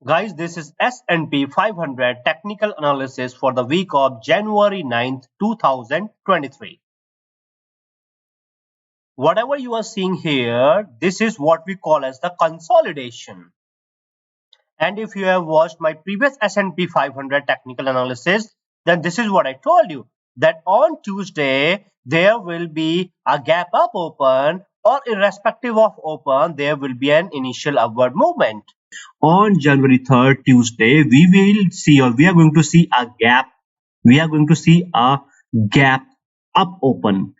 Guys, this is S&P 500 Technical Analysis for the week of January 9th, 2023. Whatever you are seeing here, this is what we call as the consolidation. And if you have watched my previous S&P 500 Technical Analysis, then this is what I told you, that on Tuesday, there will be a gap up open, or irrespective of open, there will be an initial upward movement. On January 3rd, Tuesday, we will see, or we are going to see a gap. We are going to see a gap up open,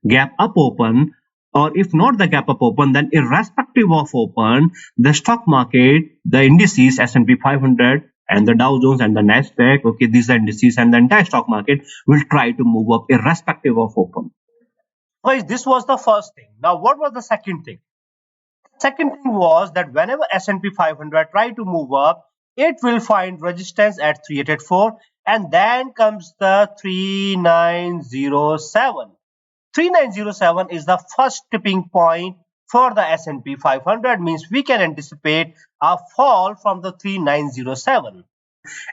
or if not the gap up open, then irrespective of open, the stock market, the indices, S&P 500 and the Dow Jones and the Nasdaq, okay, these are indices, and the entire stock market will try to move up irrespective of open. Guys, this was the first thing. Now, what was the second thing? Second thing was that whenever S&P 500 try to move up, it will find resistance at 3884, and then comes the 3907. 3907 is the first tipping point for the S&P 500, means we can anticipate a fall from the 3907.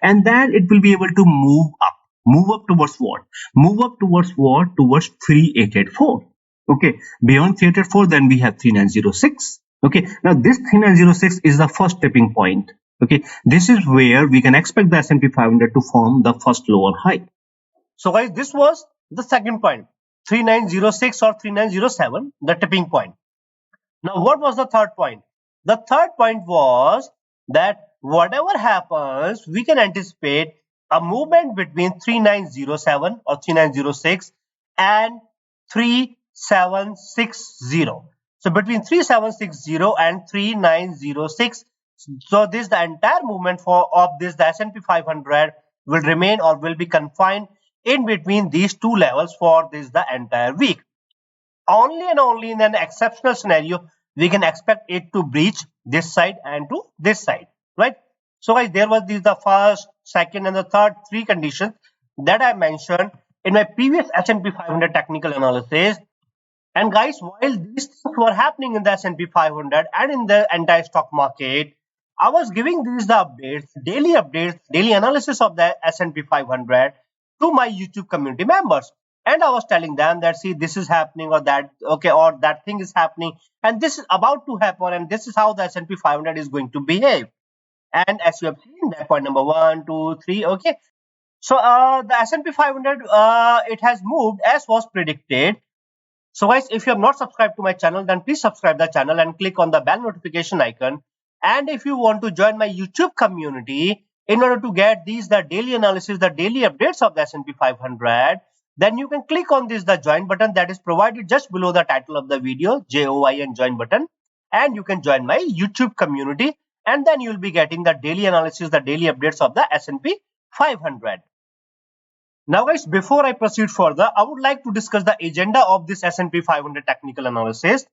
And then it will be able to move up. Move up towards what? Move up towards what? Towards 3884. Okay, beyond 3884, then we have 3906. Okay, now this 3906 is the first tipping point. Okay, this is where we can expect the S&P 500 to form the first lower high. So guys, this was the second point, 3906 or 3907, the tipping point. Now, what was the third point? The third point was that whatever happens, we can anticipate a movement between 3907 or 3906 and 3760. So between 3760 and 3906, so this the entire movement of this the S&P 500 will remain or will be confined in between these two levels for this the entire week. Only and only in an exceptional scenario we can expect it to breach this side and to this side, right? So guys, there was the first, second and the third three conditions that I mentioned in my previous S&P 500 technical analysis. And guys, while these things were happening in the S&P 500 and in the entire stock market, I was giving these the updates, daily analysis of the S&P 500 to my YouTube community members. And I was telling them that, see, this is happening, or that, okay, or that thing is happening, and this is about to happen, and this is how the S&P 500 is going to behave. And as you have seen, that point number 1, 2, 3, okay. So the S&P 500, it has moved as was predicted. So guys, if you have not subscribed to my channel, then please subscribe the channel and click on the bell notification icon. And if you want to join my YouTube community in order to get these the daily analysis, the daily updates of the S&P 500, then you can click on this the join button that is provided just below the title of the video, JOIN join button, and you can join my YouTube community, and then you will be getting the daily analysis, the daily updates of the S&P 500. Now guys, before I proceed further, I would like to discuss the agenda of this S&P 500 technical analysis.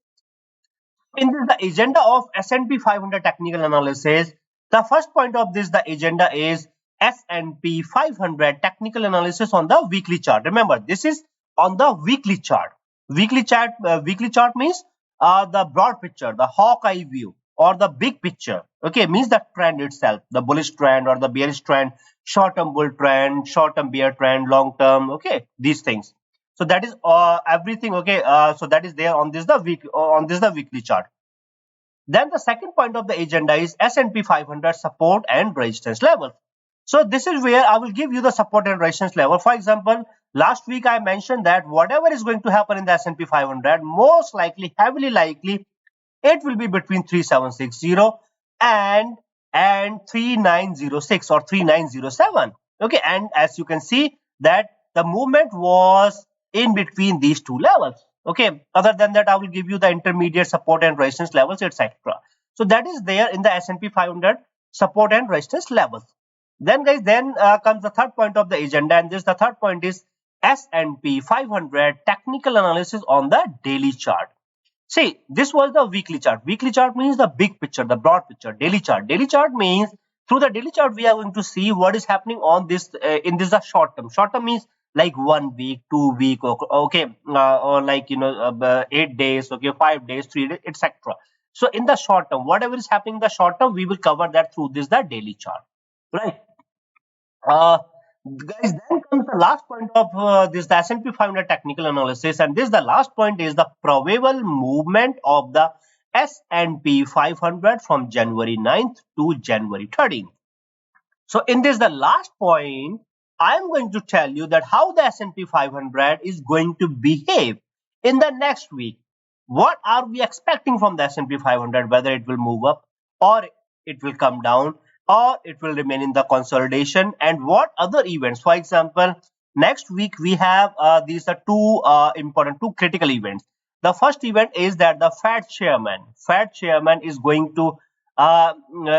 In this, the agenda of S&P 500 technical analysis, the first point of this, the agenda is S&P 500 technical analysis on the weekly chart. Remember, this is on the weekly chart. Weekly chart means the broad picture, the hawk-eye view, or the big picture. Okay, means the trend itself, the bullish trend or the bearish trend, short-term bull trend, short-term bear trend, long-term. Okay, these things. So that is everything. Okay, so that is there on this the weekly chart. Then the second point of the agenda is S&P 500 support and resistance level. So this is where I will give you the support and resistance level. For example, last week I mentioned that whatever is going to happen in the S&P 500, most likely, heavily likely, it will be between 3760 and 3906 or 3907. Okay, and as you can see that the movement was in between these two levels. Okay, other than that, I will give you the intermediate support and resistance levels, etc. So that is there in the S&P 500 support and resistance levels. Then guys, comes the third point of the agenda, and this the third point is S&P 500 technical analysis on the daily chart. See, this was the weekly chart. Weekly chart means the big picture, the broad picture. Daily chart means through the daily chart we are going to see what is happening on this in this the short term. Short term means like 1 week, 2 week, okay, or like 8 days, okay, 5 days, 3 days, etc. So in the short term, whatever is happening in the short term, we will cover that through this the daily chart. right? Guys, then comes the last point of this the S&P 500 technical analysis, and this the last point is the probable movement of the S&P 500 from January 9th to January 13th. So in this, the last point, I am going to tell you that how the S&P 500 is going to behave in the next week. What are we expecting from the S&P 500? Whether it will move up or it will come down or it will remain in the consolidation, and what other events. For example, next week we have these are two important, two critical events. The first event is that the Fed chairman is going to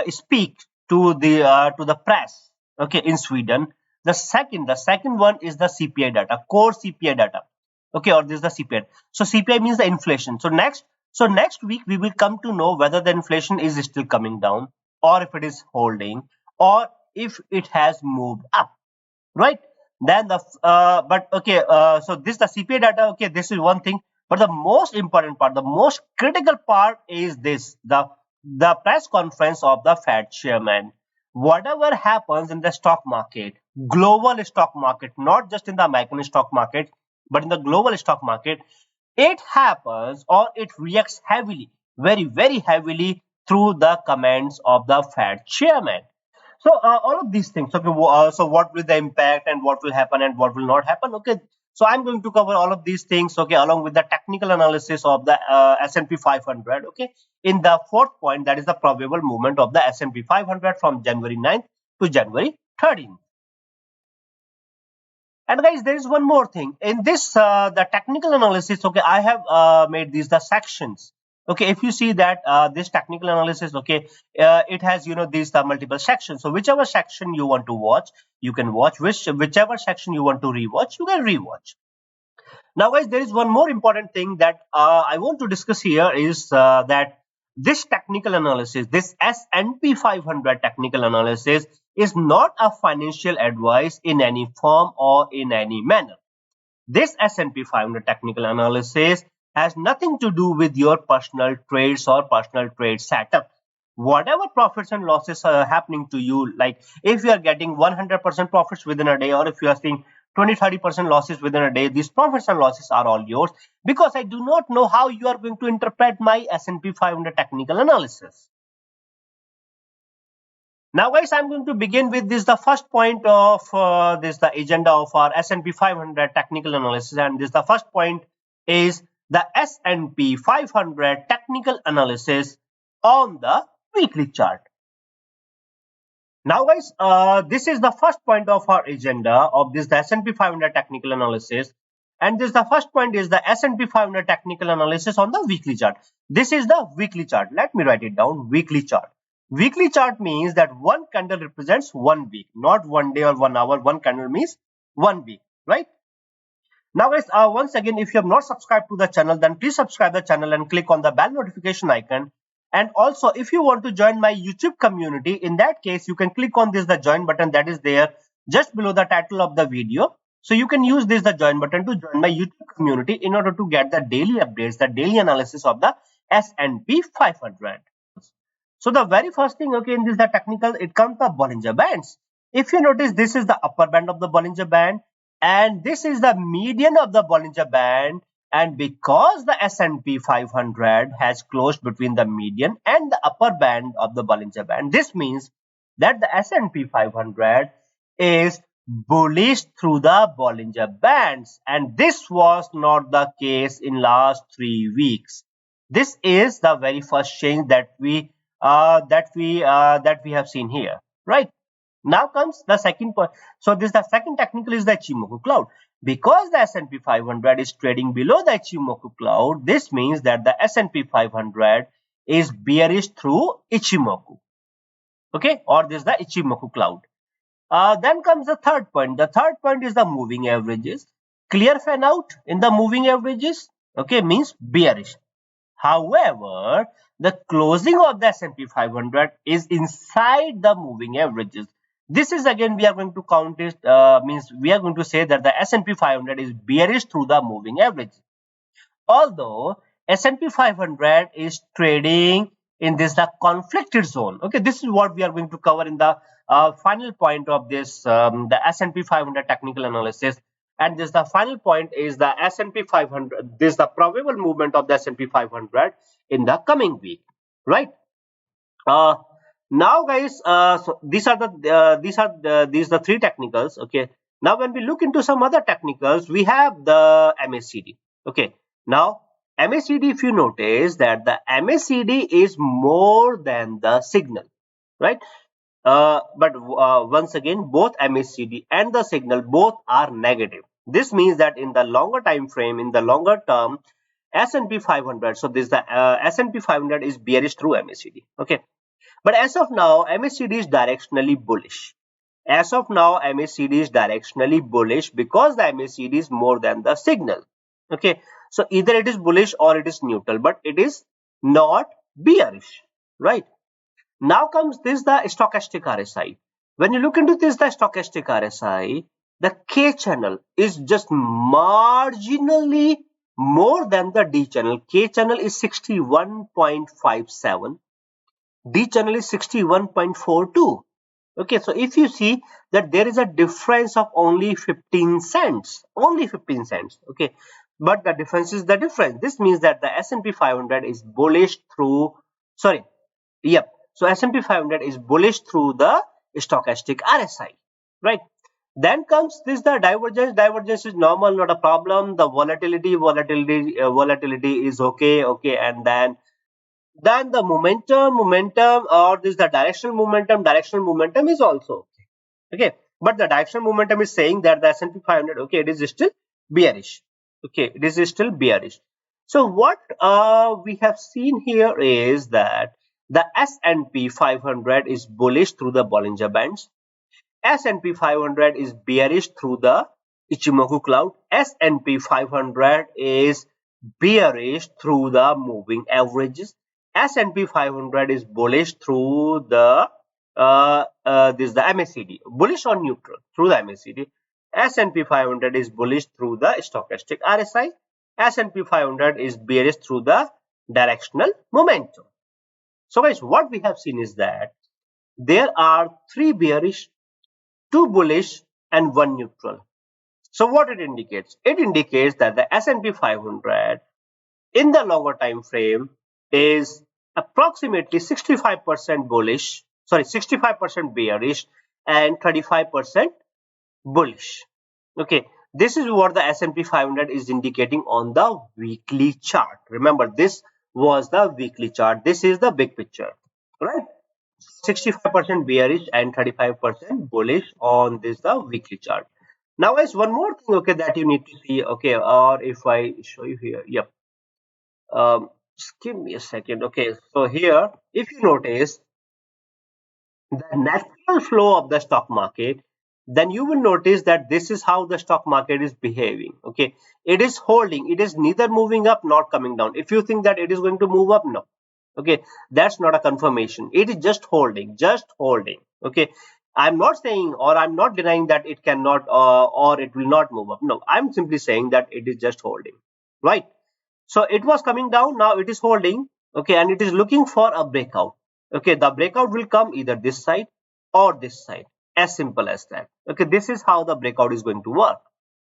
speak to the press, okay, in Sweden. The second one is the CPI data, core CPI data, okay, or this is the CPI. So CPI means the inflation. So next week we will come to know whether the inflation is still coming down, or if it is holding, or if it has moved up, right? Then the but okay, so this the CPI data, okay, this is one thing, but the most important part, the most critical part is this, the press conference of the Fed chairman. Whatever happens in the stock market, global stock market, not just in the American stock market, but in the global stock market, it happens or it reacts heavily, very very heavily, through the comments of the Fed chairman. So all of these things. Okay. So what will the impact and what will happen and what will not happen? Okay. So I'm going to cover all of these things. Okay, along with the technical analysis of the S&P 500. Okay. In the fourth point, that is the probable movement of the S&P 500 from January 9th to January 13th. And guys, there is one more thing in this, the technical analysis. Okay, I have made these the sections. Okay, if you see that this technical analysis, okay, it has, these the multiple sections. So whichever section you want to watch, you can watch. Whichever section you want to rewatch, you can rewatch. Now, guys, there is one more important thing that I want to discuss here is that this technical analysis, this S&P 500 technical analysis, is not a financial advice in any form or in any manner. This S&P 500 technical analysis has nothing to do with your personal trades or personal trade setup. Whatever profits and losses are happening to you, like if you are getting 100% profits within a day, or if you are seeing 20-30% losses within a day, these profits and losses are all yours, because I do not know how you are going to interpret my S&P 500 technical analysis. Now, guys, I'm going to begin with this, the first point of this, the agenda of our S&P 500 technical analysis. And this, the first point is the S&P 500 technical analysis on the weekly chart. Now, guys, this is the first point of our agenda of this, the S&P 500 technical analysis. And this, the first point is the S&P 500 technical analysis on the weekly chart. This is the weekly chart. Let me write it down, weekly chart. Weekly chart means that one candle represents 1 week, not 1 day or 1 hour. One candle means 1 week, right? Now, guys, once again, if you have not subscribed to the channel, then please subscribe the channel and click on the bell notification icon. And also, if you want to join my YouTube community, in that case, you can click on this, the join button that is there just below the title of the video. So you can use this, the join button, to join my YouTube community in order to get the daily updates, the daily analysis of the S&P 500. So the very first thing, okay, in this, the technical, it comes the Bollinger Bands. If you notice, this is the upper band of the Bollinger Band, and this is the median of the Bollinger Band. And because the S&P 500 has closed between the median and the upper band of the Bollinger Band, this means that the S&P 500 is bullish through the Bollinger Bands. And this was not the case in last 3 weeks. This is the very first change that we have seen here, right? Now comes the second point. So this, the second technical, is the Ichimoku cloud. Because the S&P 500 is trading below the Ichimoku cloud, this means that the S&P 500 is bearish through Ichimoku, okay, or this is the Ichimoku cloud. Then comes the third point. The third point is the moving averages. Clear fan out in the moving averages, okay, means bearish. However, the closing of the S&P 500 is inside the moving averages. This is, again, we are going to count it, means we are going to say that the S&P 500 is bearish through the moving average. Although S&P 500 is trading in this the conflicted zone. Okay, this is what we are going to cover in the final point of this the S&P 500 technical analysis. And this the final point is the S&P 500. This is the probable movement of the S&P 500 in the coming week, right? Uh, Now, guys, so these the three technicals. Okay. Now, when we look into some other technicals, we have the MACD. Okay. Now, MACD, if you notice that the MACD is more than the signal, right? But once again, both MACD and the signal both are negative. This means that in the longer time frame, in the longer term, S&P 500. So this the S&P 500 is bearish through MACD. Okay. But as of now, MACD is directionally bullish. As of now, MACD is directionally bullish because the MACD is more than the signal. Okay, so either it is bullish or it is neutral, but it is not bearish, right? Now comes this the stochastic RSI. When you look into this the stochastic RSI, the K channel is just marginally more than the D channel. K channel is 61.57. D channel is 61.42. Okay, so if you see that there is a difference of only 15 cents, only 15 cents. Okay, but the difference is the difference. This means that the S&P 500 is bullish through, sorry, yep. So S&P 500 is bullish through the stochastic RSI, right? Then comes this the divergence. Divergence is normal, not a problem. The volatility is okay, and then the momentum or this the directional momentum is also okay. But the directional momentum is saying that the S&P 500, okay, it is still bearish. Okay, it is still bearish. So what we have seen here is that the S&P 500 is bullish through the Bollinger Bands. S&P 500 is bearish through the Ichimoku cloud. S&P 500 is bearish through the moving averages. S&P 500 is bullish through the this the MACD, bullish or neutral through the MACD. S&P 500 is bullish through the stochastic RSI. S&P 500 is bearish through the directional momentum. So guys, what we have seen is that there are three bearish, two bullish, and one neutral. So what it indicates? It indicates that the S&P 500 in the longer time frame is approximately 65% bullish, sorry, 65% bearish and 35% bullish. Okay, this is what the S&P 500 is indicating on the weekly chart. Remember, this was the weekly chart. This is the big picture, right? 65% bearish and 35% bullish on this the weekly chart. Now guys, one more thing, okay, that you need to see, okay, or if I show you here, yep, just give me a second. Okay, so here, if you notice the natural flow of the stock market, then you will notice that this is how the stock market is behaving. Okay, it is holding, it is neither moving up nor coming down. If you think that it is going to move up, no, okay, that's not a confirmation. It is just holding, okay. I'm not saying or I'm not denying that it cannot or it will not move up. No, I'm simply saying that it is just holding, right? So it was coming down, now it is holding, okay, and it is looking for a breakout. Okay, the breakout will come either this side or this side, as simple as that. Okay, this is how the breakout is going to work,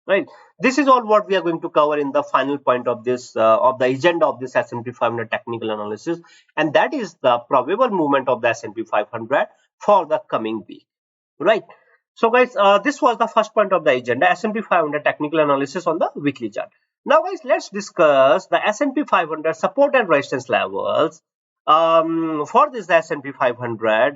right? This is all what we are going to cover in the final point of this of the agenda of this S&P 500 technical analysis, and that is the probable movement of the S&P 500 for the coming week, right? So guys, this was the first point of the agenda, S&P 500 technical analysis on the weekly chart. Now guys, let's discuss the S&P 500 support and resistance levels for this S&P 500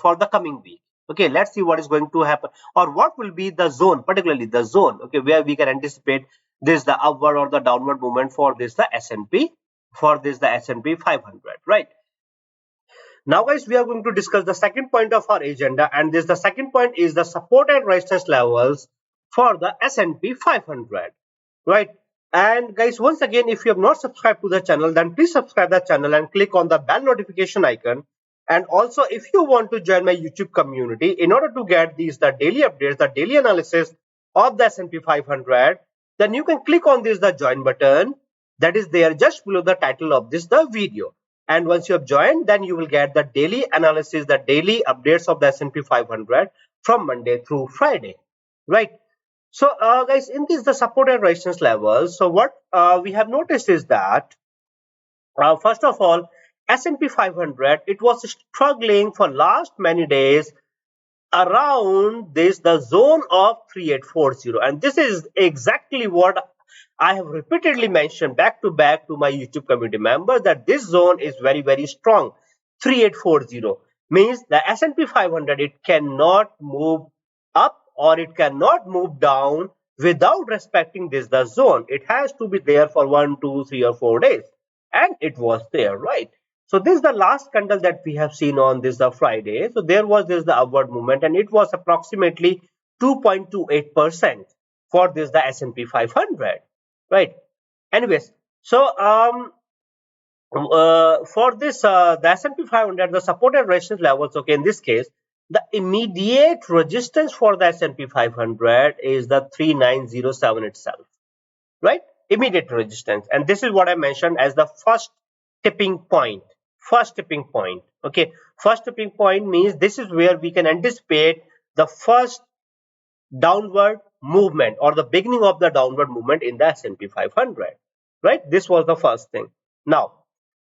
for the coming week. Okay, let's see what is going to happen or what will be the zone, particularly the zone, okay, where we can anticipate this the upward or the downward movement for this the S&P, for this the S&P 500, right? Now guys, we are going to discuss the second point of our agenda, and this the second point is the support and resistance levels for the S&P 500, right? And guys, once again, if you have not subscribed to the channel, then please subscribe the channel and click on the bell notification icon. And also, if you want to join my YouTube community in order to get these the daily updates, the daily analysis of the S&P 500, then you can click on this the join button that is there just below the title of this the video. And once you have joined, then you will get the daily analysis, the daily updates of the S&P 500 from Monday through Friday, right? So, guys, in this the support and resistance levels. So, what we have noticed is that first of all, S&P 500 it was struggling for last many days around this the zone of 3840, and this is exactly what I have repeatedly mentioned back to back to my YouTube community members, that this zone is very strong. 3840 means the S&P 500 it cannot move up or it cannot move down without respecting this the zone. It has to be there for 1, 2, 3 or 4 days, and it was there, right? So this is the last candle that we have seen on this the Friday. So there was this the upward movement, and it was approximately 2.28% for this the S&P 500, right? Anyways, so for this the S&P 500, the support and resistance levels. Okay, in this case, the immediate resistance for the S&P 500 is the 3907 itself, right? Immediate resistance, and this is what I mentioned as the first tipping point. First tipping point. Okay, first tipping point means this is where we can anticipate the first downward movement or the beginning of the downward movement in the S&P 500, right? This was the first thing. Now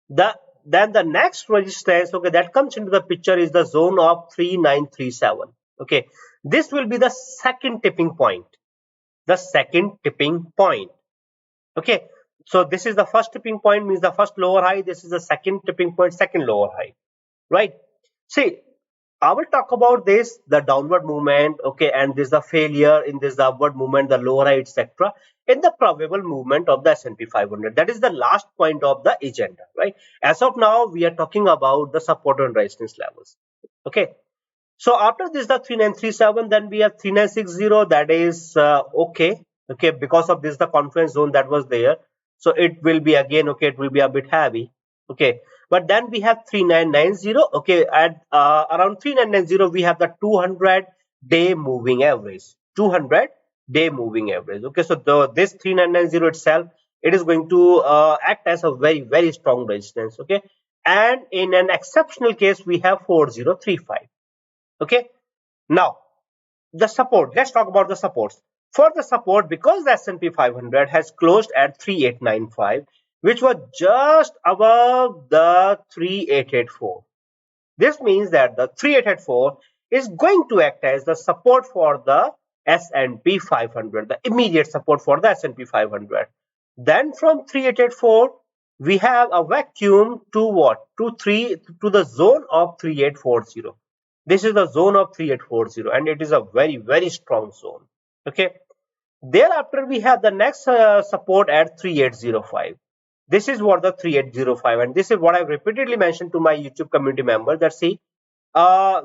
then the next resistance, okay, that comes into the picture is the zone of 3937. Okay, this will be the second tipping point. The second tipping point. Okay, so this is the first tipping point, means the first lower high. This is the second tipping point, second lower high, right? See, I will talk about this, the downward movement, okay, and this the failure in this upward movement, the lower high, etc. in the probable movement of the S&P 500. That is the last point of the agenda, right? As of now, we are talking about the support and resistance levels. Okay, so after this the 3937, then we have 3960. That is okay, because of this the confluence zone that was there, so it will be again, okay, it will be a bit heavy. Okay, but then we have 3990. Okay, at around 3990 we have the 200-day moving average. 200-day moving average. Okay, so this 3990 itself, it is going to act as a very strong resistance. Okay, and in an exceptional case we have 4035. Okay, now the support, let's talk about the supports. For the support, because the S&P 500 has closed at 3895, which was just above the 3884, this means that the 3884 is going to act as the support for the S&P 500, the immediate support for the S&P 500. Then from 3884 we have a vacuum to what, to the zone of 3840. This is the zone of 3840, and it is a very strong zone. Okay, thereafter we have the next support at 3805. This is what the 3805, and this is what I've repeatedly mentioned to my YouTube community members, that see,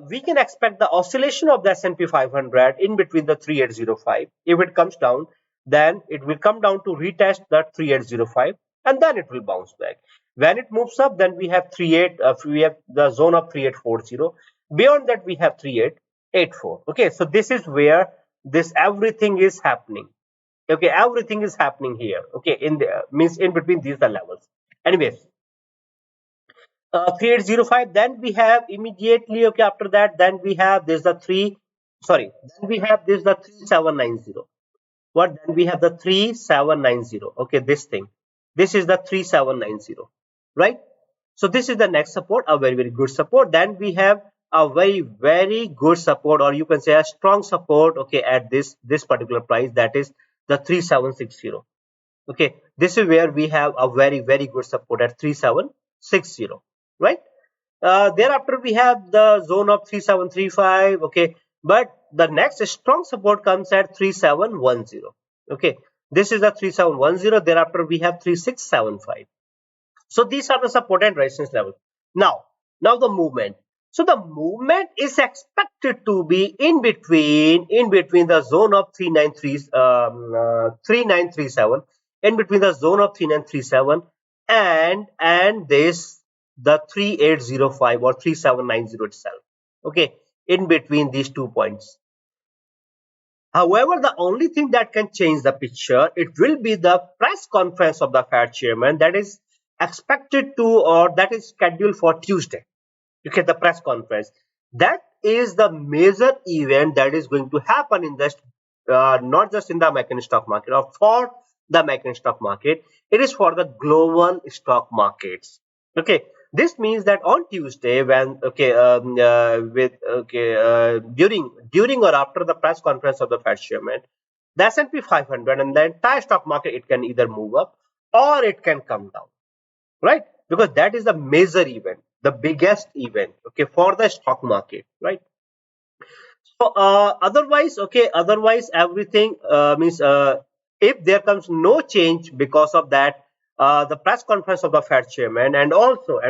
we can expect the oscillation of the S&P 500 in between the 3805. If it comes down, then it will come down to retest the 3805, and then it will bounce back. When it moves up, then we have we have the zone of 3840. Beyond that, we have 3884. Okay, so this is where this everything is happening. Okay, everything is happening here. Okay, in the means in between these the levels. Anyways, 3805, then we have immediately, okay, after that, then we have this the 3, sorry, then we have this the 3790. What, then we have the 3790. Okay, this thing, this is the 3790, right? So this is the next support, a very good support. Then we have a very good support, or you can say a strong support, okay, at this particular price, that is the 3760. Okay, this is where we have a very good support at 3760, right? Thereafter we have the zone of 3735. Okay, but the next strong support comes at 3710. Okay, this is the 3710. Thereafter we have 3675. So these are the support and resistance levels. Now the movement. So the movement is expected to be in between the zone of 3937, in between the zone of 3937 and this the 3805 or 3790 itself. Okay, in between these 2 points. However, the only thing that can change the picture, it will be the press conference of the Fed chairman. That is, expected to, or that is scheduled for Tuesday. Okay, the press conference. That is the major event that is going to happen in the not just in the American stock market or for the American stock market. It is for the global stock markets. Okay, this means that on Tuesday, when during or after the press conference of the Fed chairman, the S&P 500 and the entire stock market, it can either move up or it can come down, right? Because that is the major event, the biggest event, okay, for the stock market, right? So otherwise everything means if there comes no change because of that, the press conference of the Fed chairman, and also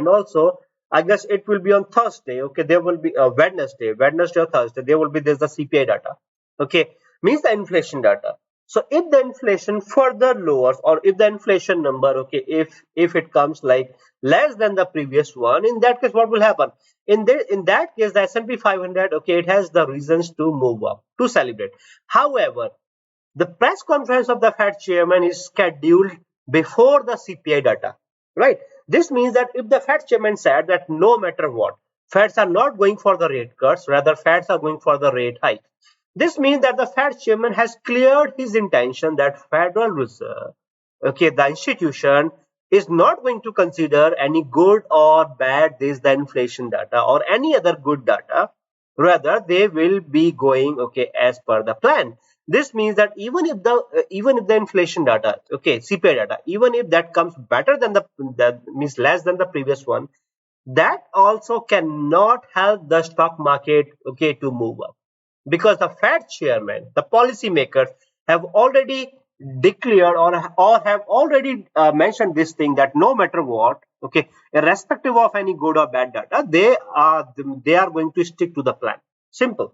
I guess it will be on Thursday. Okay, there will be Wednesday or Thursday. There will be there's the CPI data. Okay, means the inflation data. So if the inflation further lowers, or if the inflation number, okay, if it comes like less than the previous one, in that case, what will happen? In that case, the S&P 500, okay, it has the reasons to move up, to celebrate. However, the press conference of the Fed chairman is scheduled before the CPI data, right? This means that if the Fed chairman said that no matter what, Feds are not going for the rate cuts, rather Feds are going for the rate hike. This means that the Fed chairman has cleared his intention that Federal Reserve, okay, the institution is not going to consider any good or bad this the inflation data or any other good data. Rather, they will be going, okay, as per the plan. This means that even if the inflation data, okay, CPI data, even if that comes better than the, that means less than the previous one, that also cannot help the stock market, okay, to move up, because the Fed chairman, the policymakers have already declared, or have already mentioned this thing, that no matter what, okay, irrespective of any good or bad data, they are going to stick to the plan. Simple,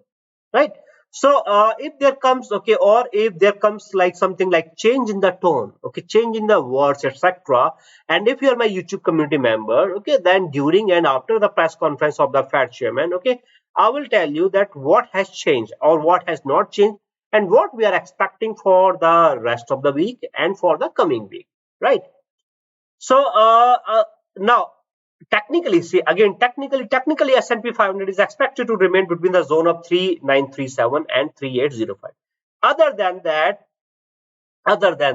right? So if there comes, okay, or if there comes like something like change in the tone, okay, change in the words, etc., and if you are my YouTube community member, okay, then during and after the press conference of the Fed chairman, okay, I will tell you that what has changed or what has not changed, and what we are expecting for the rest of the week and for the coming week, right? So now, technically, see again, technically S&P 500 is expected to remain between the zone of 3937 and 3805. Other than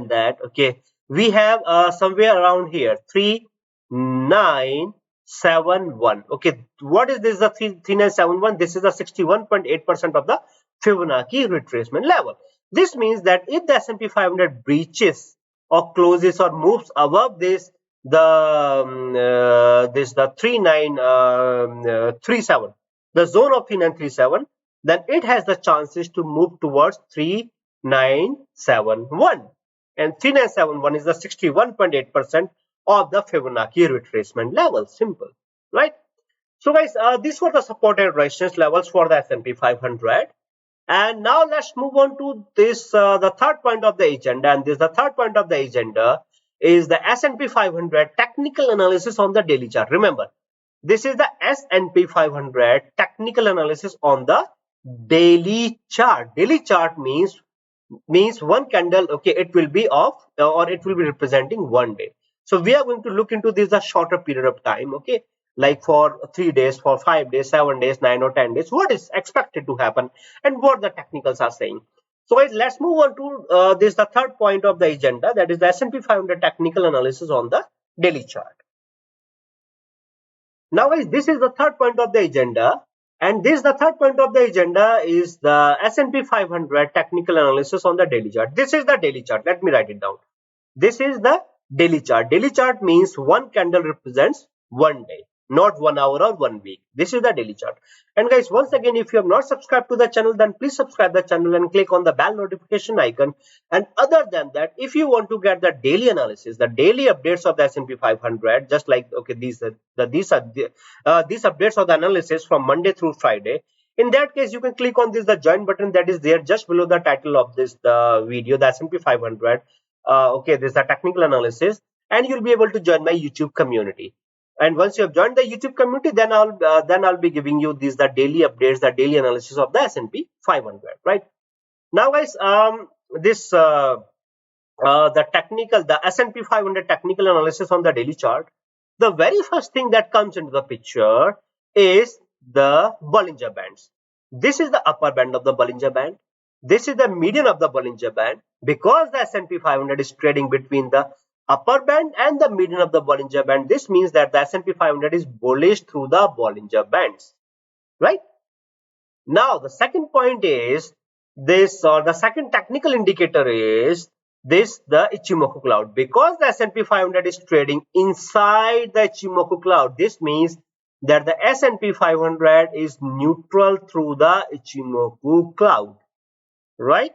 that, okay, we have somewhere around here 3971. Okay, what is this? The 3971. This is the 61.8% of the Fibonacci retracement level. This means that if the S&P 500 breaches or closes or moves above this, the 3937, the zone of 3937, then it has the chances to move towards 3971, and 3971 is the 61.8% of the Fibonacci retracement level. Simple, right? So guys, these were the support and resistance levels for the S&P 500. And now let's move on to this, the third point of the agenda. And this the third point of the agenda is the S&P 500 technical analysis on the daily chart. Remember, this is the S&P 500 technical analysis on the daily chart. Daily chart means one candle, okay, it will be off, or it will be representing one day. So we are going to look into this a shorter period of time, okay, like for 3 days, for 5 days, 7 days, 9 or 10 days, what is expected to happen and what the technicals are saying. So guys, let's move on to this the third point of the agenda, that is the S&P 500 technical analysis on the daily chart. Now guys, this is the third point of the agenda, and this the third point of the agenda is the S&P 500 technical analysis on the daily chart. This is the daily chart. Let me write it down. This is the daily chart. Daily chart means one candle represents one day, not 1 hour or 1 week. This is the daily chart. And guys, once again, if you have not subscribed to the channel, then please subscribe the channel and click on the bell notification icon. And other than that, if you want to get the daily analysis, the daily updates of the S&P 500, just like, okay, these updates of the analysis from Monday through Friday. In that case, you can click on this the join button that is there just below the title of this the video, the S&P 500. Okay, this is a technical analysis, and you'll be able to join my YouTube community. And once you have joined the YouTube community, then I'll be giving you these the daily updates, the daily analysis of the S&P 500. Right now, guys, this the S&P 500 technical analysis on the daily chart, the very first thing that comes into the picture is the Bollinger Bands. This is the upper band of the Bollinger Band. This is the median of the Bollinger Band. Because the S&P 500 is trading between the upper band and the median of the Bollinger Band, this means that the S&P 500 is bullish through the Bollinger Bands, right? Now, the second point is this, or the second technical indicator is this, the Ichimoku cloud. Because the S&P 500 is trading inside the Ichimoku cloud, this means that the S&P 500 is neutral through the Ichimoku cloud, right?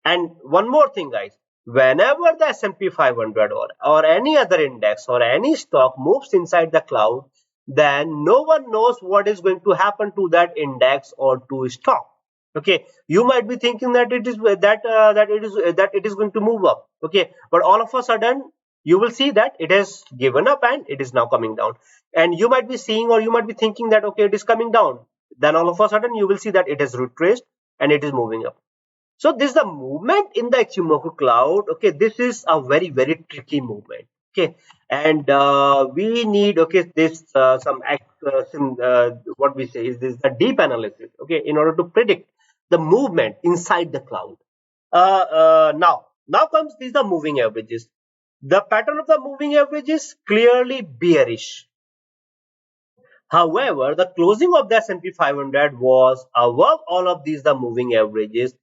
And one more thing, guys, whenever the S&P 500 or any other index or any stock moves inside the cloud, then no one knows what is going to happen to that index or to stock. Okay, you might be thinking that it is that it is going to move up. Okay, but all of a sudden you will see that it has given up and it is now coming down. And you might be seeing, or you might be thinking that okay, it is coming down. Then all of a sudden you will see that it has retraced and it is moving up. So this is the movement in the Ichimoku cloud. Okay, this is a very, very tricky movement. Okay, and we need this what we say is this the deep analysis. Okay, in order to predict the movement inside the cloud. Now comes these the moving averages. The pattern of the moving average is clearly bearish. However, the closing of the S&P 500 was above all of these the moving averages.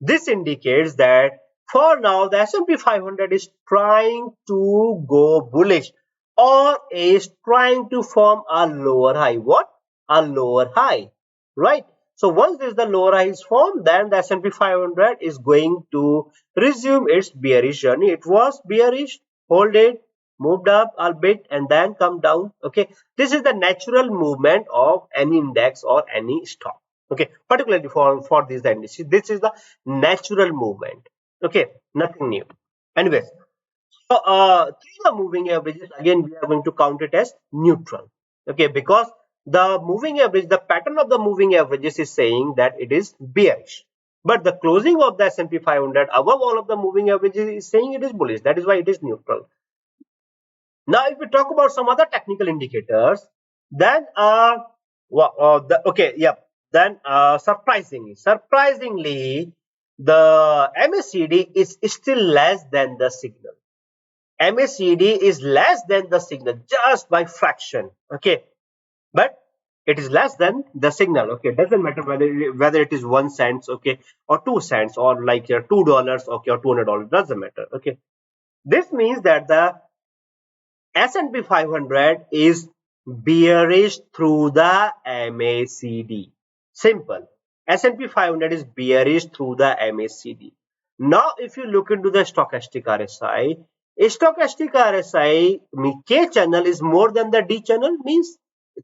This indicates that for now the S&P 500 is trying to go bullish or is trying to form a lower high. What? A lower high, right? So once this the lower high is formed, then the S&P 500 is going to resume its bearish journey. It was bearish, hold it, moved up a bit and then come down. Okay, this is the natural movement of any index or any stock. Okay, particularly for these indices, this is the natural movement. Okay, nothing new. Anyways, so through the moving averages, again we are going to count it as neutral. Okay, because the moving average, the pattern of the moving averages is saying that it is bearish, but the closing of the S&P 500 above all of the moving averages is saying it is bullish. That is why it is neutral. Now, if we talk about some other technical indicators, then surprisingly, the MACD is still less than the signal. MACD is less than the signal just by fraction. Okay, but it is less than the signal. Okay, it doesn't matter whether it is 1 cent, okay, or 2 cents, or like $2, okay, or $200. Doesn't matter. Okay, this means that the S&P 500 is bearish through the MACD. Simple. S&P 500 is bearish through the MACD. Now, if you look into the stochastic RSI, stochastic RSI K channel is more than the D channel, means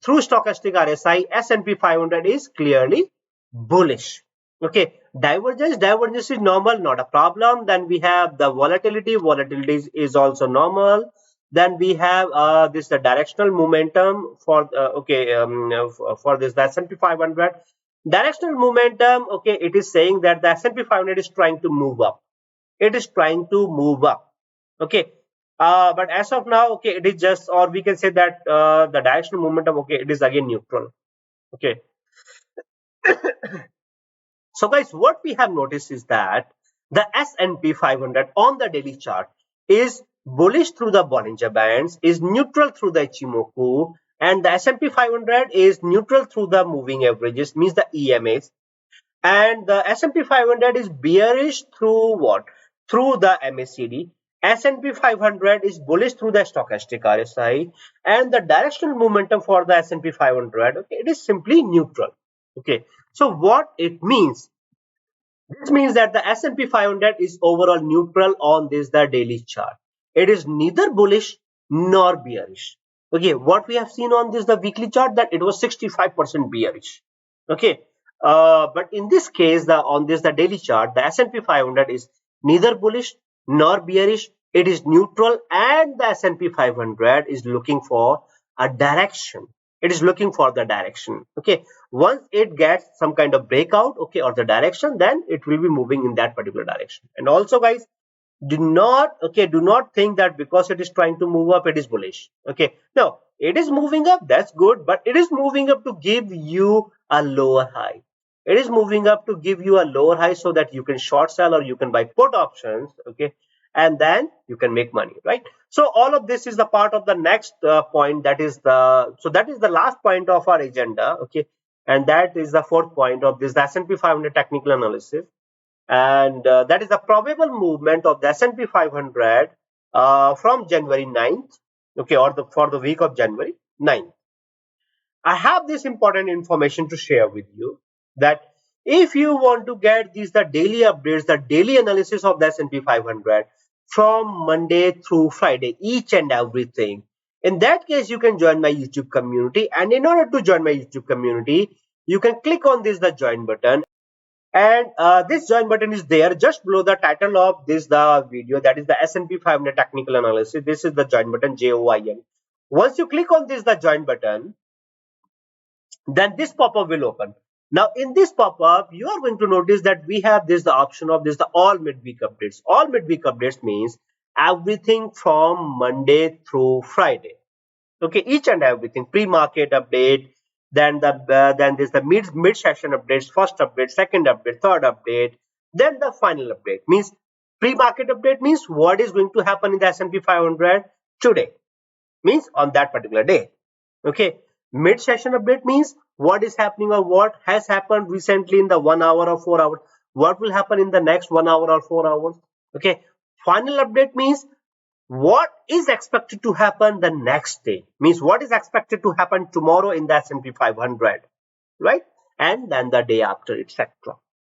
through stochastic RSI, S&P 500 is clearly bullish. Okay, divergence is normal, not a problem. Then we have the volatility is also normal. Then we have this the directional momentum for for this the S&P 500 directional momentum. Okay, it is saying that the S&P 500 is trying to move up. It is trying to move up. Okay, but as of now, okay, it is just, or we can say that the directional momentum, okay, it is again neutral. Okay. So guys, what we have noticed is that the S&P 500 on the daily chart is bullish through the Bollinger Bands, is neutral through the Ichimoku, and the S&P 500 is neutral through the moving averages, means the EMAs, and the S&P 500 is bearish through what? Through the MACD. S&P 500 is bullish through the stochastic RSI, and the directional momentum for the S&P 500, okay, it is simply neutral. Okay, so what it means? This means that the S&P 500 is overall neutral on this the daily chart. It is neither bullish nor bearish. Okay, what we have seen on this the weekly chart, that it was 65% bearish. Okay, but in this case, on this the daily chart, the S&P 500 is neither bullish nor bearish. It is neutral, and the S&P 500 is looking for a direction. It is looking for the direction. Okay, once it gets some kind of breakout, okay, or the direction, then it will be moving in that particular direction. And also, guys, Do not think that because it is trying to move up, it is bullish. Okay, no, it is moving up, that's good, but it is moving up to give you a lower high. It is moving up to give you a lower high so that you can short sell or you can buy put options. Okay, and then you can make money, right? So all of this is the part of the next point. That is the last point of our agenda. Okay, and that is the fourth point of this, the S&P 500 technical analysis, and that is the probable movement of the S&P 500 from January 9th, okay, or for the week of January 9th. I have this important information to share with you, that if you want to get these the daily updates, the daily analysis of the S&P 500 from Monday through Friday, each and everything, in that case you can join my YouTube community. And in order to join my YouTube community, you can click on this the join button, and this join button is there just below the title of this the video, that is the S&P 500 technical analysis. This is the join button, JOIN. Once you click on this the join button, then this pop-up will open. Now in this pop-up, you are going to notice that we have this the option of this the all midweek updates. All midweek updates means everything from Monday through Friday. Okay, each and everything, pre-market update, then there's the mid session updates, first update, second update, third update, then the final update. Means pre-market update means what is going to happen in the S&P 500 today, means on that particular day. Okay, mid session update means what is happening or what has happened recently in the 1 hour or 4 hours, what will happen in the next 1 hour or 4 hours. Okay, final update means what is expected to happen the next day, means what is expected to happen tomorrow in the S&P 500, right? And then the day after, etc.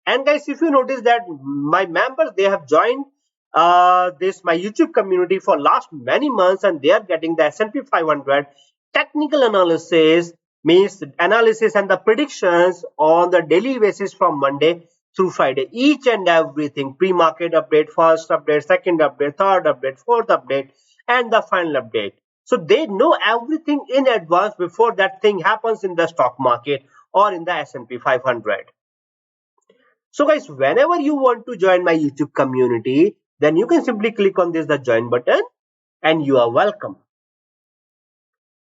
And guys, if you notice that my members, they have joined this my YouTube community for last many months, and they are getting the S&P 500 technical analysis, means analysis and the predictions on the daily basis from Monday through Friday, each and everything, pre-market update, first update, second update, third update, fourth update, and the final update. So they know everything in advance before that thing happens in the stock market or in the S&P 500. So guys, whenever you want to join my YouTube community, then you can simply click on this the join button, and you are welcome.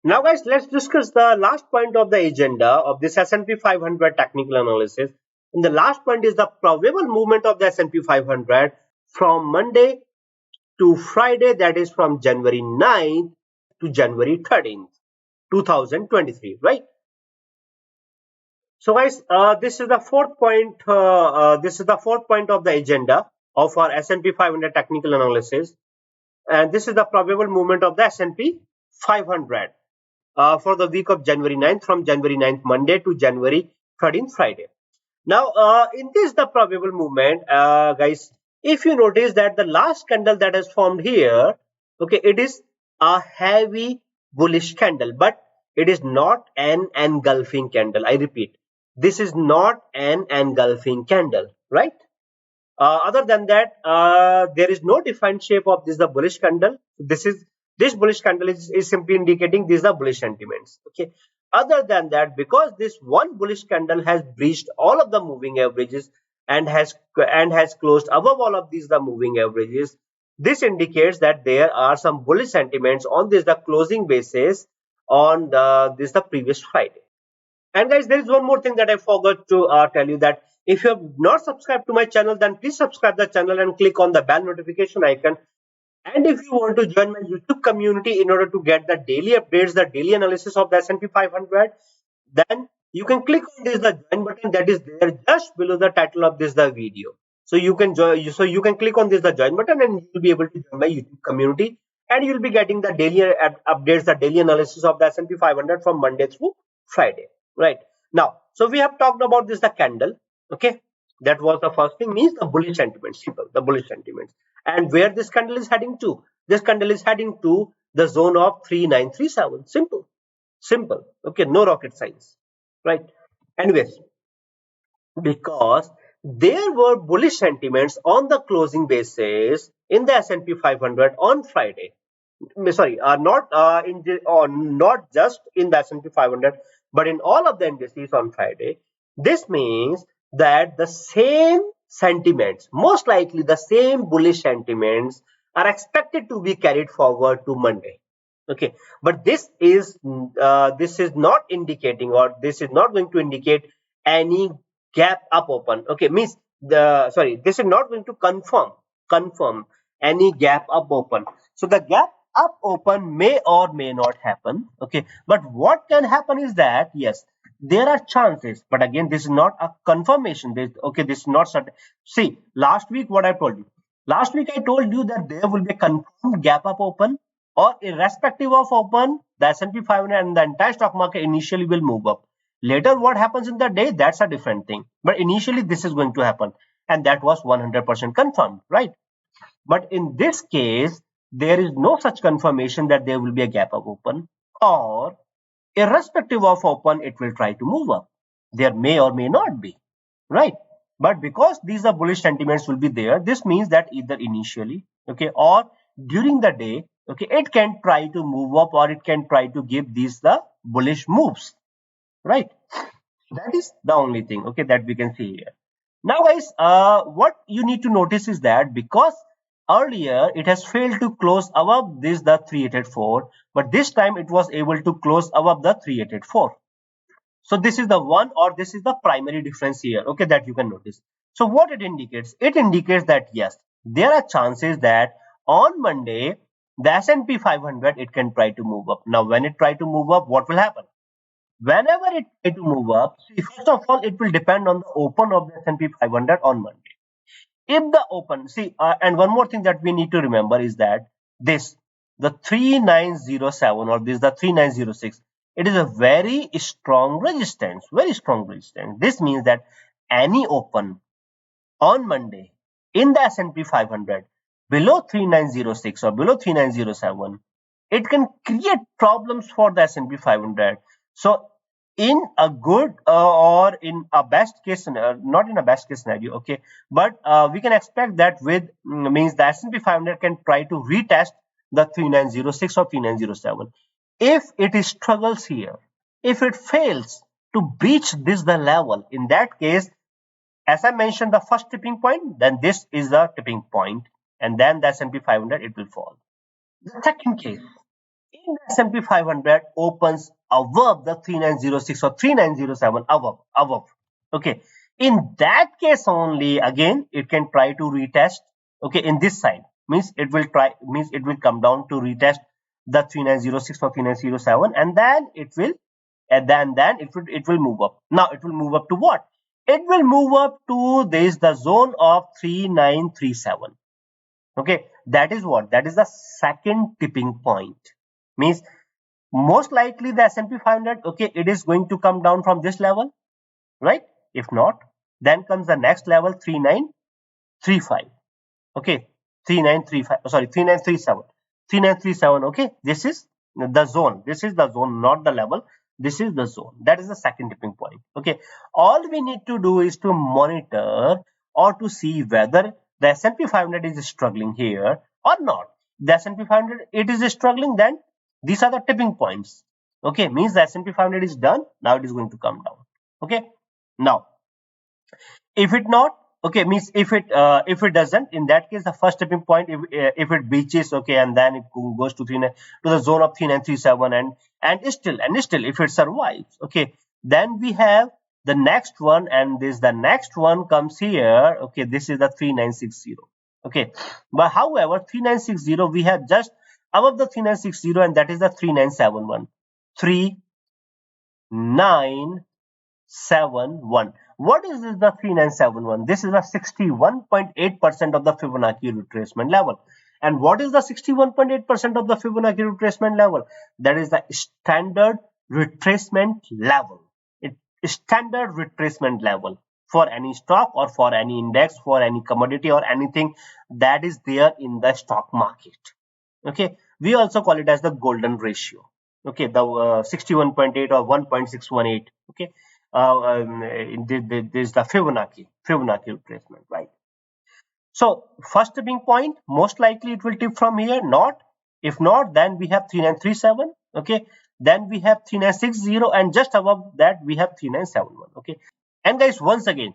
Now guys, let's discuss the last point of the agenda of this S&P 500 technical analysis. And the last point is the probable movement of the S&P 500 from Monday to Friday, that is from January 9th to January 13th, 2023, right? So guys, this is the fourth point. This is the fourth point of the agenda of our S&P 500 technical analysis, and this is the probable movement of the S&P 500 for the week of January 9th, from January 9th Monday to January 13th Friday. Now, in this the probable movement, guys, if you notice that the last candle that has formed here, okay, it is a heavy bullish candle, but it is not an engulfing candle. I repeat, this is not an engulfing candle, right? Other than that, there is no defined shape of this the bullish candle. This bullish candle is simply indicating these are bullish sentiments. Okay. Other than that, because this one bullish candle has breached all of the moving averages and has closed above all of these the moving averages, this indicates that there are some bullish sentiments on this the closing basis on the previous Friday. And guys, there is one more thing that I forgot to tell you, that if you have not subscribed to my channel, then please subscribe the channel and click on the bell notification icon. And if you want to join my YouTube community in order to get the daily updates, the daily analysis of the S&P 500, then you can click on this the join button that is there just below the title of this the video. So you can join. So you can click on this the join button, and you will be able to join my YouTube community, and you will be getting the daily updates, the daily analysis of the S&P 500 from Monday through Friday. Right now, so we have talked about this the candle. Okay, that was the first thing, means the bullish sentiments, simple, the bullish sentiments. And where this candle is heading to? This candle is heading to the zone of 3937. Simple. Okay, no rocket science, right? Anyways, because there were bullish sentiments on the closing basis in the S&P 500 on Friday. Sorry, not just in the S&P 500, but in all of the indices on Friday. This means that the same sentiments, most likely the same bullish sentiments are expected to be carried forward to Monday. Okay, but this is not indicating, or this is not going to indicate any gap up open. Okay, means this is not going to confirm any gap up open. So the gap up open may or may not happen. Okay, but what can happen is that yes, there are chances, but again, this is not a confirmation. This is not certain. See, last week what I told you. Last week I told you that there will be a confirmed gap up open, or irrespective of open, the S&P 500 and the entire stock market initially will move up. Later, what happens in the day, that's a different thing. But initially, this is going to happen, and that was 100% confirmed, right? But in this case, there is no such confirmation that there will be a gap up open, or irrespective of open, it will try to move up. There may or may not be, right? But because these are bullish sentiments will be there, this means that either initially, okay, or during the day, okay, it can try to move up, or it can try to give these the bullish moves, right? That is the only thing, okay, that we can see here. Now, guys, what you need to notice is that because earlier it has failed to close above this the 3884, but this time it was able to close above the 3884. So this is the one, or this is the primary difference here, okay, that you can notice. So what it indicates? It indicates that yes, there are chances that on Monday the S&P 500 it can try to move up. Now, when it try to move up, what will happen? Whenever it try to move up, see, first of all, it will depend on the open of the S&P 500 on Monday. If the open, see, and one more thing that we need to remember is that this, the 3907, or this the 3906, it is a very strong resistance, very strong resistance. This means that any open on Monday in the S&P 500 below 3906 or below 3907, it can create problems for the S&P 500. So in a good or in a best case scenario, not in a best case scenario, okay, but we can expect that with means the S&P 500 can try to retest the 3906 or 3907. If it struggles here, if it fails to breach this the level, in that case, as I mentioned, the first tipping point, then this is the tipping point, and then the S&P 500 it will fall. The second case, in the S&P 500 opens above the 3906 or 3907, above. Okay, in that case only, again it can try to retest. Okay, in this side means it will come down to retest the 3906 or 3907, and then it will move up. Now it will move up to what? It will move up to this the zone of 3937. Okay, that is what? That is the second tipping point. Means most likely the S&P 500, okay, it is going to come down from this level, right? If not, then comes the next level, 3935. Okay, 3935, sorry, 3937. 3937, okay, this is the zone. This is the zone, not the level. This is the zone. That is the second tipping point. Okay, all we need to do is to monitor or to see whether the S&P 500 is struggling here or not. The S&P 500 it is struggling, then these are the tipping points. Okay, means the S&P 500 is done. Now it is going to come down. Okay, now if it not, okay, means if it doesn't, in that case the first tipping point, if it breaches, okay, and then it goes to the zone of 3937, and still if it survives, okay, then we have the next one, and this the next one comes here. Okay, this is the 3960. Okay, but however 3960 we have just above the 3960, and that is the 3971. 3971. What is this the 3971? This is a 61.8% of the Fibonacci retracement level. And what is the 61.8% of the Fibonacci retracement level? That is the standard retracement level. It is standard retracement level for any stock or for any index, for any commodity or anything that is there in the stock market. Okay, we also call it as the golden ratio. Okay, the 61.8 or 1.618. Okay, this is the Fibonacci retracement, right? So first tipping point, most likely it will tip from here. Not, if not, then we have 3937. Okay, then we have 3960, and just above that we have 3971. Okay, and guys, once again,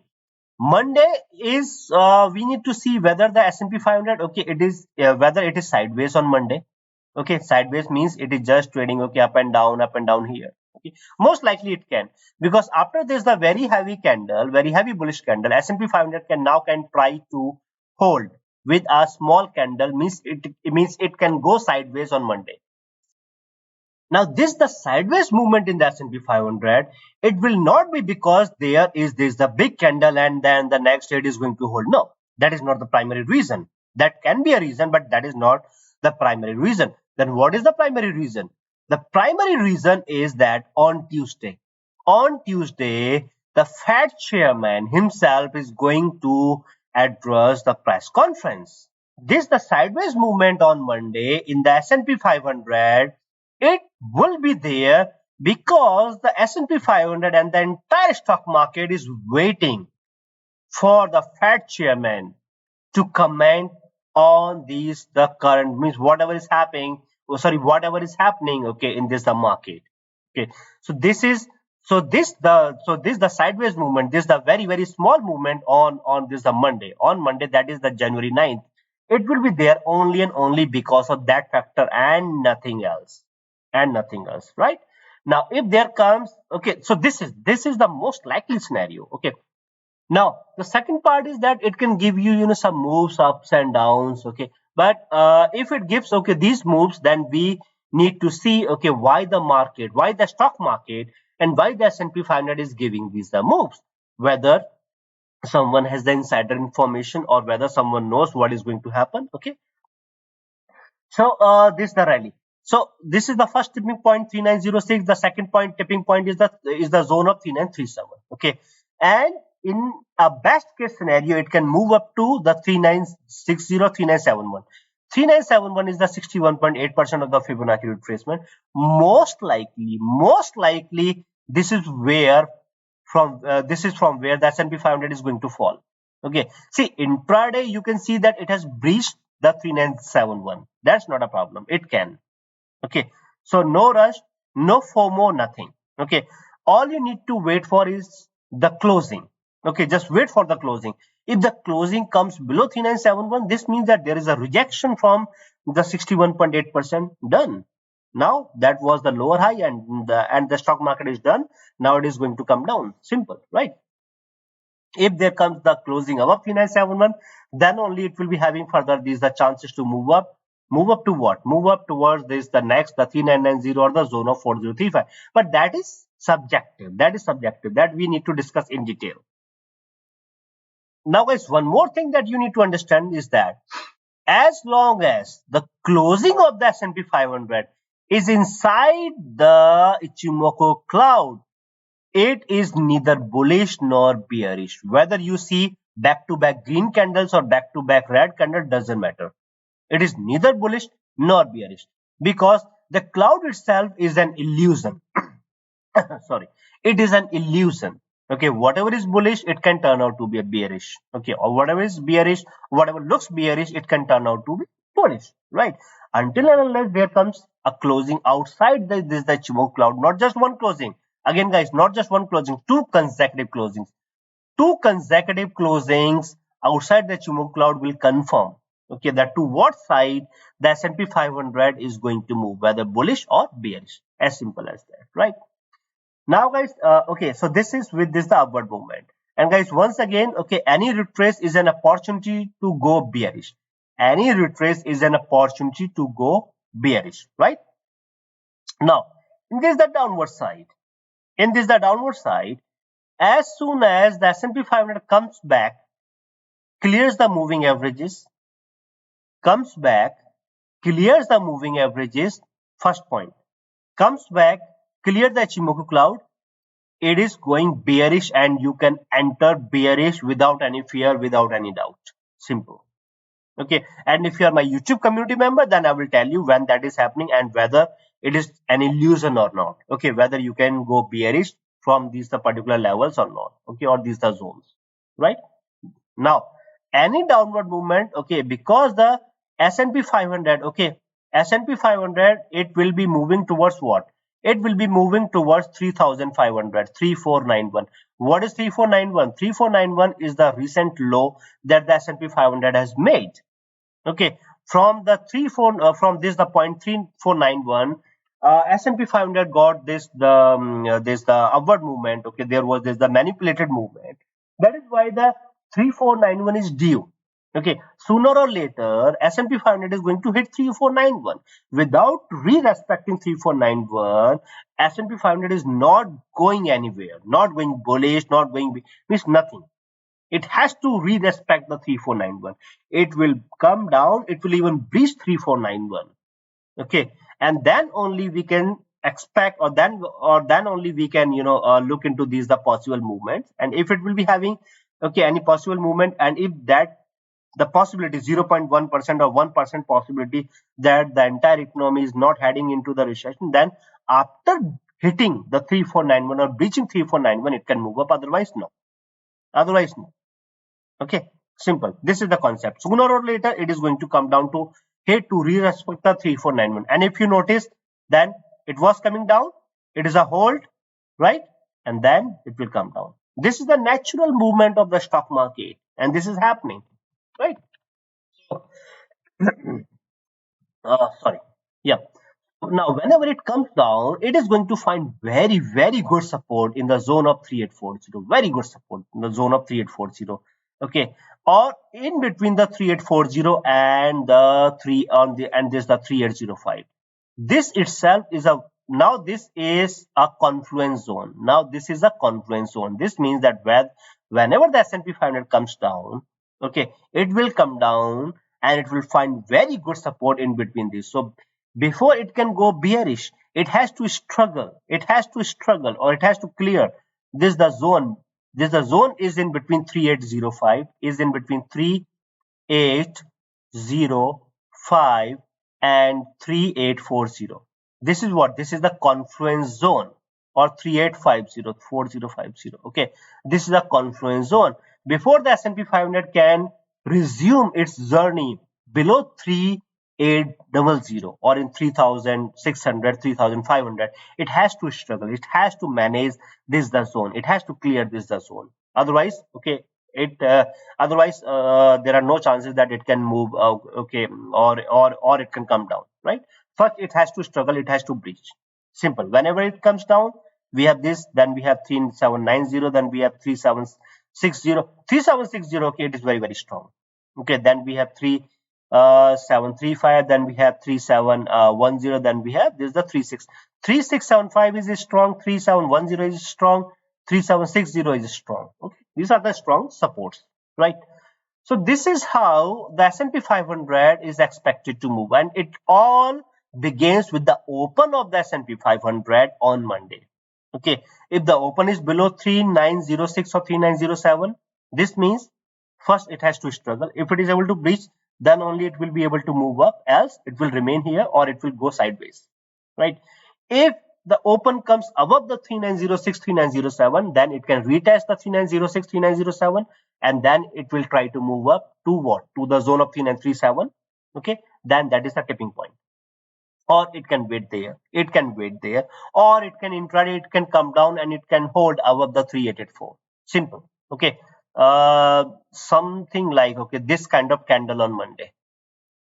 Monday is we need to see whether the S&P 500, okay, it is whether it is sideways on Monday. Okay, sideways means it is just trading, okay, up and down here. Okay, most likely it can, because after this the very heavy candle, very heavy bullish candle, S&P 500 can try to hold with a small candle, means it can go sideways on Monday. Now, this the sideways movement in the S&P 500. It will not be because there is this the big candle and then the next trade is going to hold. No, that is not the primary reason. That can be a reason, but that is not the primary reason. Then what is the primary reason? The primary reason is that on Tuesday, the Fed chairman himself is going to address the press conference. This the sideways movement on Monday in the S&P 500, it will be there because the S&P 500 and the entire stock market is waiting for the Fed chairman to comment on these the current, means whatever is happening, whatever is happening, okay, in this the market. Okay, so this the sideways movement, this the very small movement on this the Monday, that is the January 9th. It will be there only and only because of that factor and nothing else, right? Now if there comes, okay, so this is the most likely scenario. Okay, now the second part is that it can give you, some moves ups and downs. Okay, but if it gives, okay, these moves, then we need to see, okay, why the stock market and why the S&P 500 is giving these the moves, whether someone has the insider information or whether someone knows what is going to happen. Okay, so this is the rally. So this is the first tipping point 3906. The second point tipping point is the zone of 3937. Okay, and in a best case scenario, it can move up to the 3960, 3971. 3971 is the 61.8% of the Fibonacci retracement. Most likely, this is where from where the S&P 500 is going to fall. Okay, see intraday you can see that it has breached the 3971. That's not a problem. It can. Okay, so no rush, no FOMO, nothing. Okay, all you need to wait for is the closing. Okay, just wait for the closing. If the closing comes below 3971, this means that there is a rejection from the 61.8%. Done. Now that was the lower high, and the stock market is done. Now it is going to come down. Simple, right? If there comes the closing above 3971, then only it will be having further these the chances to move up. Move up to what? Move up towards this the next the 3990 or the zone of 4035. But that is subjective. That we need to discuss in detail. Now guys, one more thing that you need to understand is that as long as the closing of the S&P 500 is inside the Ichimoku cloud, it is neither bullish nor bearish. Whether you see back-to-back green candles or back-to-back red candle, doesn't matter. It is neither bullish nor bearish because the cloud itself is an illusion. Sorry, it is an illusion. Okay, whatever is bullish, it can turn out to be a bearish. Okay, or whatever is bearish, whatever looks bearish, it can turn out to be bullish, right? Until and unless there comes a closing outside the Ichimoku cloud, not just one closing. Again, guys, not just one closing, two consecutive closings. Two consecutive closings outside the Ichimoku cloud will confirm, okay, that to what side the S&P 500 is going to move, whether bullish or bearish. As simple as that, right? Now guys, okay, so this is with this the upward movement, and guys, once again, okay, any retrace is an opportunity to go bearish. Any retrace is an opportunity to go bearish, right? Now in this the downward side, as soon as the S&P 500 comes back, clears the moving averages, first point, comes back, clear the Ichimoku cloud, it is going bearish, and you can enter bearish without any fear, without any doubt. Simple. Okay, and if you are my YouTube community member, then I will tell you when that is happening and whether it is an illusion or not. Okay, whether you can go bearish from these the particular levels or not. Okay, or these the zones, right? Now any downward movement, okay, because the S&P 500, okay, S&P 500, it will be moving towards what? it will be moving towards 3500, 3491. What is 3491? 3491 is the recent low that the S&P 500 has made. Okay, from the from this the point 3491, S&P 500 got this the upward movement. Okay, there was this the manipulated movement. That is why the 3491 is due. Okay, sooner or later S&P 500 is going to hit 3491. Without re-respecting 3491, S&P 500 is not going anywhere, not going bullish, not going, means nothing. It has to re-respect the 3491. It will come down, it will even breach 3491. Okay, and then only we can expect, or then only we can look into these the possible movements, and if it will be having okay any possible movement, and if that the possibility 0.1% or 1% possibility that the entire economy is not heading into the recession, then after hitting the 3491 or breaching 3491 it can move up, otherwise no, otherwise no. Okay, simple. This is the concept. Sooner or later, it is going to come down to here to re-respect the 3491. And if you notice, then it was coming down. It is a hold, right? And then it will come down. This is the natural movement of the stock market, and this is happening, right? So, sorry. Yeah. Now, whenever it comes down, it is going to find very, very good support in the zone of 3840. Very good support in the zone of 3840. Okay, or in between the 3840 and the three on the and this the 3805. This itself is a now this is a confluence zone. Now this is a confluence zone. This means that whenever the S&P 500 comes down, okay, it will come down and it will find very good support in between this. So before it can go bearish, it has to struggle. It has to struggle, or it has to clear this the zone. This the zone is in between 3805, is in between 3805 and 3840. This is what? This is the confluence zone, or 3850, 4050. Okay, this is a confluence zone. Before the S&P 500 can resume its journey below 3800 or in 3600, 3500, it has to struggle, it has to manage this the zone, it has to clear this the zone. Otherwise, okay, it otherwise there are no chances that it can move okay, or it can come down, right? First it has to struggle, it has to breach. Simple. Whenever it comes down, we have this, then we have 3790, then we have 3760. Okay, it is very, very strong. Okay, then we have 3735, then we have 3710, then we have this the 3675 is strong, 3710 is strong, 3760 is strong. Okay, these are the strong supports, right? So this is how the S&P 500 is expected to move, and it all begins with the open of the S&P 500 on Monday. Okay, if the open is below 3906 or 3907, this means first it has to struggle. If it is able to breach, then only it will be able to move up, else it will remain here or it will go sideways, right? If the open comes above the 3906, 3907, then it can retest the 3906, 3907, and then it will try to move up to what? To the zone of 3937. Okay, then that is the tipping point. Or it can wait there, it can wait there, or it can intraday, it can come down and it can hold above the 3884. Simple. Okay, something like, okay, this kind of candle on Monday.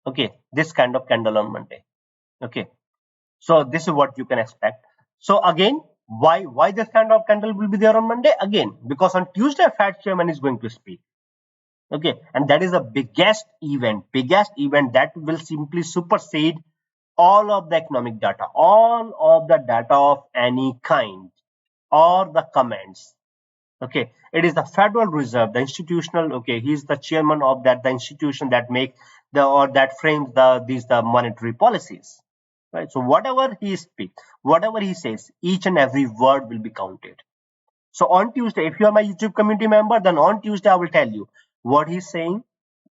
Okay, this kind of candle on Monday. Okay, so this is what you can expect. So again, why this kind of candle will be there on Monday? Again, because on Tuesday Fed chairman is going to speak. Okay, and that is the biggest event that will simply supersede all of the economic data, all of the data of any kind, or the comments. Okay, it is the Federal Reserve, the institutional. Okay, he is the chairman of the institution that make that frames the monetary policies, right? So whatever he speaks, whatever he says, each and every word will be counted. So on Tuesday, if you are my YouTube community member, then on Tuesday I will tell you what he's saying.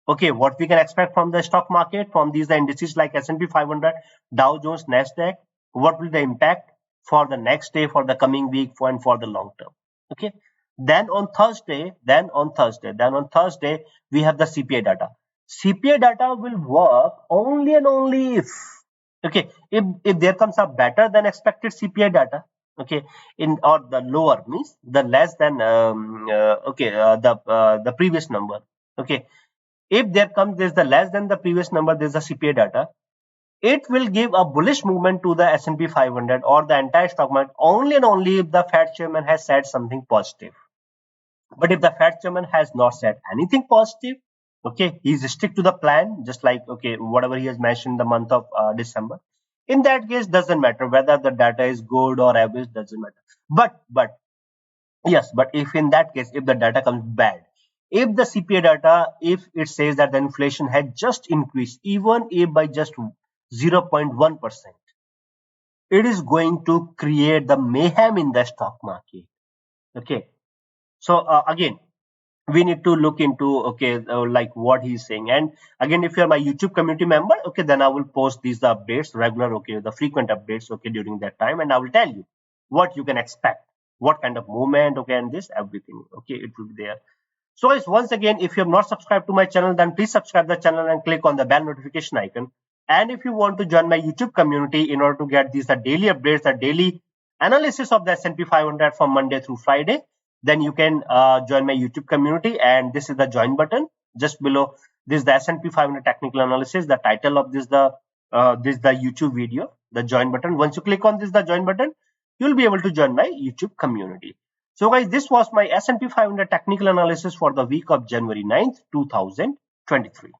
Okay, what we can expect from the stock market, from these the indices like S&P 500, Dow Jones, Nasdaq. What will the impact for the next day, for the coming week, and for the long term? Okay. Then on Thursday, we have the CPI data. CPI data will work only and only Okay, if there comes a better than expected CPI data, okay, in or the lower means the less than the previous number, okay, if there comes this the less than the previous number, there's the CPI data, it will give a bullish movement to the S&P 500 or the entire stock market only and only if the Fed chairman has said something positive. But if the Fed chairman has not said anything positive, okay, he's stick to the plan, just like okay, whatever he has mentioned in the month of December. In that case, doesn't matter whether the data is good or average, doesn't matter. But yes, but if in that case, if the data comes bad, if the CPI data, if it says that the inflation had just increased, even if by just 0.1%, it is going to create the mayhem in the stock market. Okay, so again, we need to look into okay like what he's saying. And again, if you're my YouTube community member, okay, then I will post these updates regular, okay, the frequent updates, okay, during that time, and I will tell you what you can expect, what kind of movement, okay, and this everything, okay, it will be there. So guys, once again, if you have not subscribed to my channel, then please subscribe the channel and click on the bell notification icon. And if you want to join my YouTube community in order to get these the daily updates, the daily analysis of the S&P 500 from Monday through Friday, then you can join my YouTube community. And this is the join button just below. This is the S&P 500 Technical Analysis. The title of this the YouTube video, the join button. Once you click on this, the join button, you'll be able to join my YouTube community. So guys, this was my S&P 500 technical analysis for the week of January 9th, 2023.